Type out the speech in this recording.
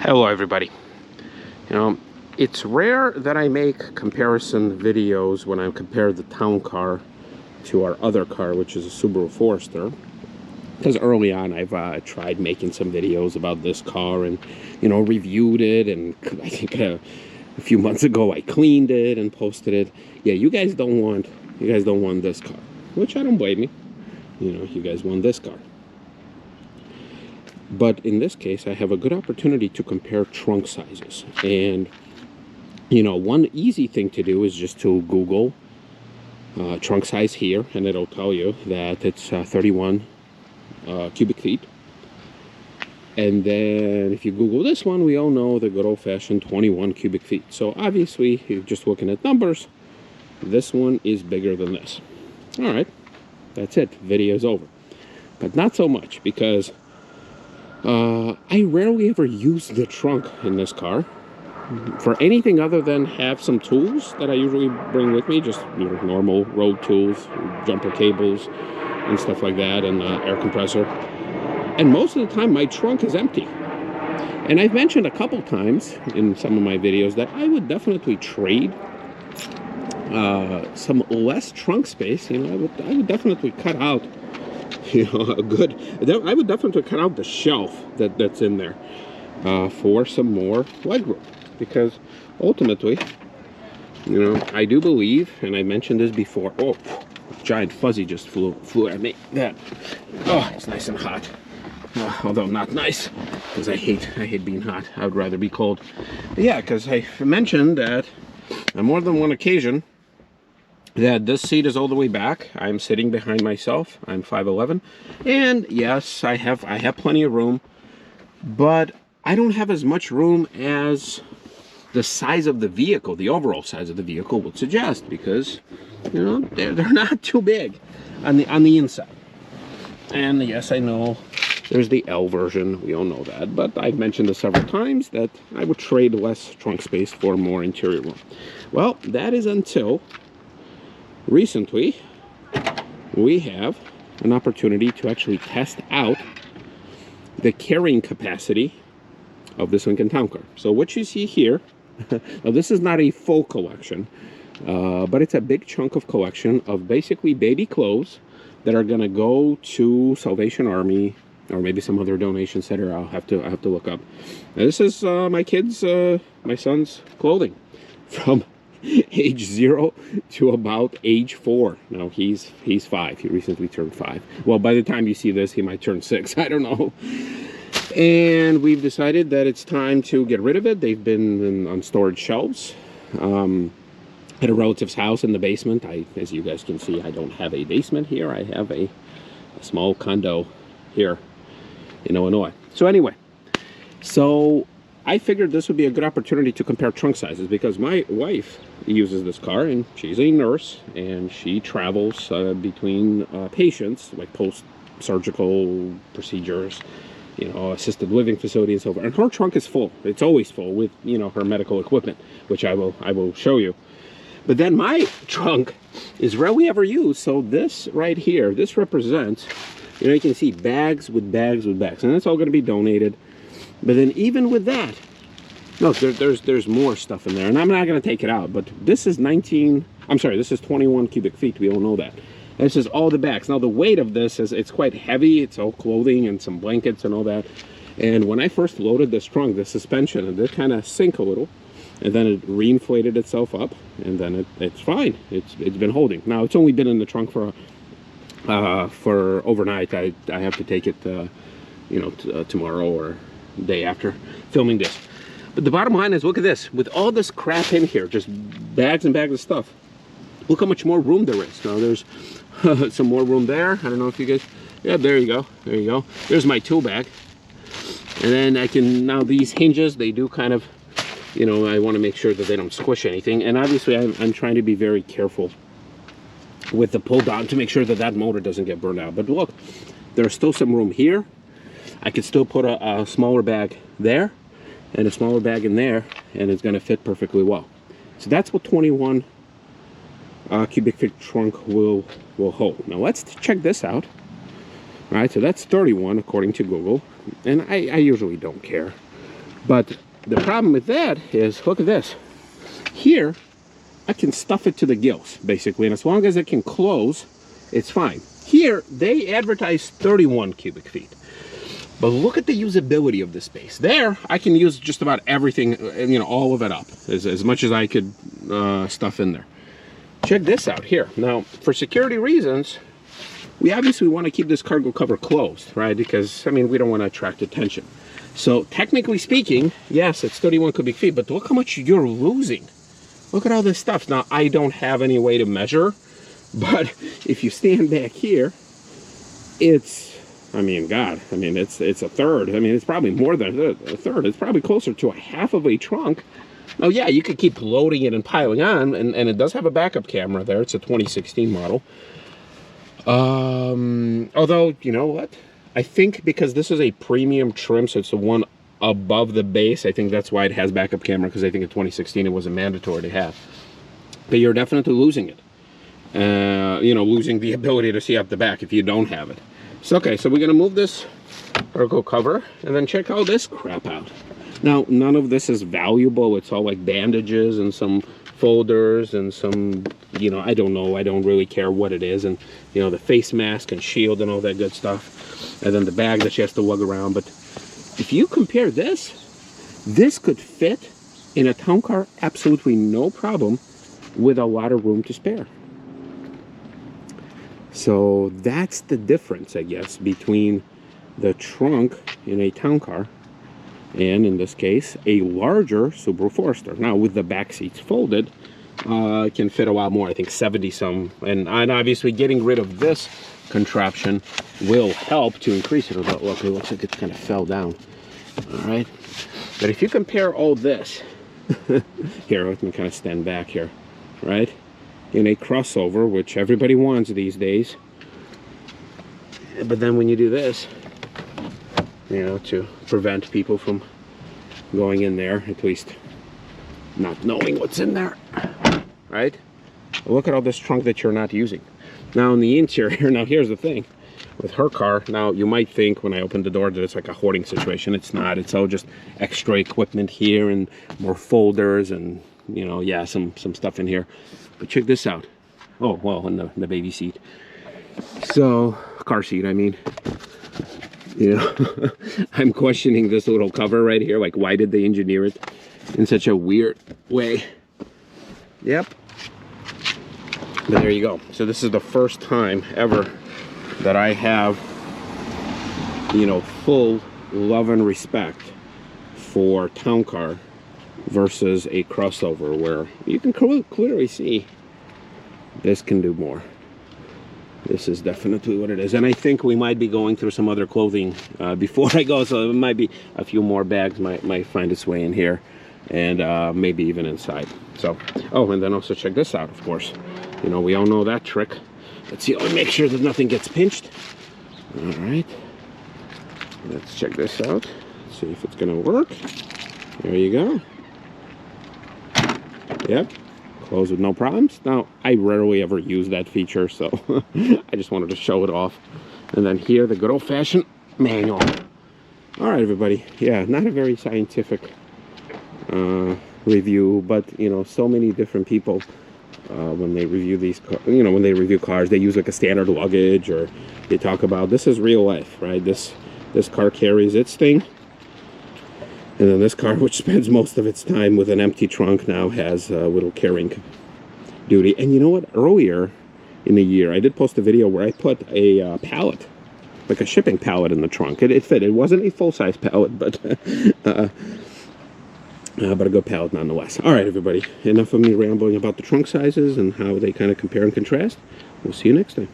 Hello everybody. It's rare that I make comparison videos when I compare the town car to our other car, which is a Subaru Forester, because early on I've tried making some videos about this car and reviewed it, and I think a few months ago I cleaned it and posted it. Yeah, you guys don't want this car, which I don't blame you. You guys want this car. But in this case, I have a good opportunity to compare trunk sizes. And, one easy thing to do is just to Google trunk size here, and it'll tell you that it's 31 cubic feet. And then if you Google this one, we all know the good old-fashioned 21 cubic feet. So obviously, you're just looking at numbers. This one is bigger than this. All right, that's it. Video's over. But not so much, because I rarely ever use the trunk in this car for anything other than have some tools that I usually bring with me, just normal road tools, jumper cables and stuff like that, and air compressor. And most of the time my trunk is empty. And I've mentioned a couple times in some of my videos that I would definitely trade some less trunk space. I would definitely cut out I would definitely cut out the shelf that's in there for some more legroom, because ultimately, I do believe, and I mentioned this before. Oh, giant fuzzy just flew at me. Oh, it's nice and hot. Although not nice, because I hate being hot. I would rather be cold. But yeah, because I mentioned that on more than one occasion that this seat is all the way back. I'm sitting behind myself. I'm 5'11", and yes, I have plenty of room, but I don't have as much room as the size of the vehicle, the overall size of the vehicle would suggest, because they're not too big on the inside. And yes, I know there's the L version. We all know that, but I've mentioned this several times that I would trade less trunk space for more interior room. Well, that is until recently we have an opportunity to actually test out the carrying capacity of this Lincoln Town Car. So what you see here, now this is not a full collection, but it's a big chunk of collection of basically baby clothes that are going to go to Salvation Army or maybe some other donation center. I'll have to look up. Now, this is my son's clothing from age 0 to about age 4. Now he's 5. He recently turned 5. Well, by the time you see this, he might turn 6. I don't know. And we've decided that it's time to get rid of it. They've been on storage shelves at a relative's house in the basement. As you guys can see, I don't have a basement here. I have a small condo here in Illinois. So anyway, I figured this would be a good opportunity to compare trunk sizes, because my wife uses this car, and she's a nurse, and she travels between patients, like post-surgical procedures, assisted living facility and so forth. And her trunk is full. It's always full with, her medical equipment, which I will show you. But then my trunk is rarely ever used. So this right here, this represents, you can see bags with bags with bags, and that's all going to be donated. But then even with that, no, there's more stuff in there, and I'm not going to take it out. But this is 21 cubic feet. We all know that. This is all the bags. Now the weight of this it's quite heavy. It's all clothing and some blankets and all that. And when I first loaded this trunk, the suspension, it did kind of sink a little, and then it reinflated itself up, and then it's fine. It's been holding. Now it's only been in the trunk for overnight. I have to take it tomorrow or day after filming this. But the bottom line is, look at this. With all this crap in here, just bags and bags of stuff, look how much more room there is. Now there's some more room there. I don't know if you guys, yeah, there you go, there's my tool bag. And then I can, now these hinges, they do kind of, I want to make sure that they don't squish anything. And obviously I'm trying to be very careful with the pull down to make sure that motor doesn't get burned out. But look, there's still some room here. I could still put a smaller bag there and a smaller bag in there, and it's going to fit perfectly well. So that's what 21 cubic feet trunk will hold. Now let's check this out. All right, so that's 31 according to Google, and I usually don't care But the problem with that is, look at this. Here, I can stuff it to the gills, basically, and as long as it can close, it's fine. Here, they advertise 31 cubic feet. But look at the usability of this space. There, I can use just about everything, you know, all of it up, as much as I could stuff in there. Check this out here. Now, for security reasons, we obviously want to keep this cargo cover closed, right? Because, I mean, we don't want to attract attention. So, technically speaking, yes, it's 31 cubic feet, but look how much you're losing. Look at all this stuff. Now, I don't have any way to measure, but if you stand back here, it's, I mean, God, I mean, it's a third. I mean, it's probably more than a third. It's probably closer to a half of a trunk. Now, yeah, you could keep loading it and piling on, and it does have a backup camera there. It's a 2016 model. Although, you know what? I think because this is a premium trim, so it's the one above the base, I think that's why it has backup camera, because I think in 2016 it wasn't mandatory to have. But you're definitely losing it. You know, losing the ability to see up the back if you don't have it. So, okay, so we're going to move this cargo cover and then check all this crap out. Now, none of this is valuable. It's all like bandages and some folders and some, you know, I don't know. I don't really care what it is. And, you know, the face mask and shield and all that good stuff. And then the bag that she has to lug around. But if you compare this could fit in a town car absolutely no problem with a lot of room to spare. So that's the difference, I guess, between the trunk in a town car and, in this case, a larger Subaru Forester. Now, with the back seats folded, it can fit a lot more, I think 70 some. And obviously getting rid of this contraption will help to increase it. Although, look, it looks like it kind of fell down. All right. But if you compare all this, here, let me kind of stand back here, right? In a crossover, which everybody wants these days. But then when you do this, you know, to prevent people from going in there, at least not knowing what's in there, right? Look at all this trunk that you're not using. Now in the interior, now here's the thing. With her car, now you might think when I open the door that it's like a hoarding situation. It's not. It's all just extra equipment here and more folders and, you know, yeah, some stuff in here. But check this out. Oh, well, in the baby seat. So, car seat, I mean. You know, I'm questioning this little cover right here. Like, why did they engineer it in such a weird way? Yep. But there you go. So this is the first time ever that I have, you know, full love and respect for town car versus a crossover, where you can clearly see this can do more. This is definitely what it is. And I think we might be going through some other clothing before I go, so it might be a few more bags might find its way in here, and maybe even inside. So, oh, and then also check this out, of course. You know, we all know that trick. Let's see, make sure that nothing gets pinched. All right, let's check this out. See if it's gonna work. There you go. Yep, close with no problems. Now, I rarely ever use that feature, so I just wanted to show it off. And then here, the good old-fashioned manual. All right, everybody. Yeah, not a very scientific review, but, you know, so many different people, when they review these, you know, when they review cars, they use like a standard luggage, or they talk about, this is real life, right? This car carries its thing. And then this car, which spends most of its time with an empty trunk, now has a little carrying duty. And you know what? Earlier in the year, I did post a video where I put a pallet, like a shipping pallet, in the trunk. It fit. It wasn't a full-size pallet, but a good pallet nonetheless. All right, everybody. Enough of me rambling about the trunk sizes and how they kind of compare and contrast. We'll see you next time.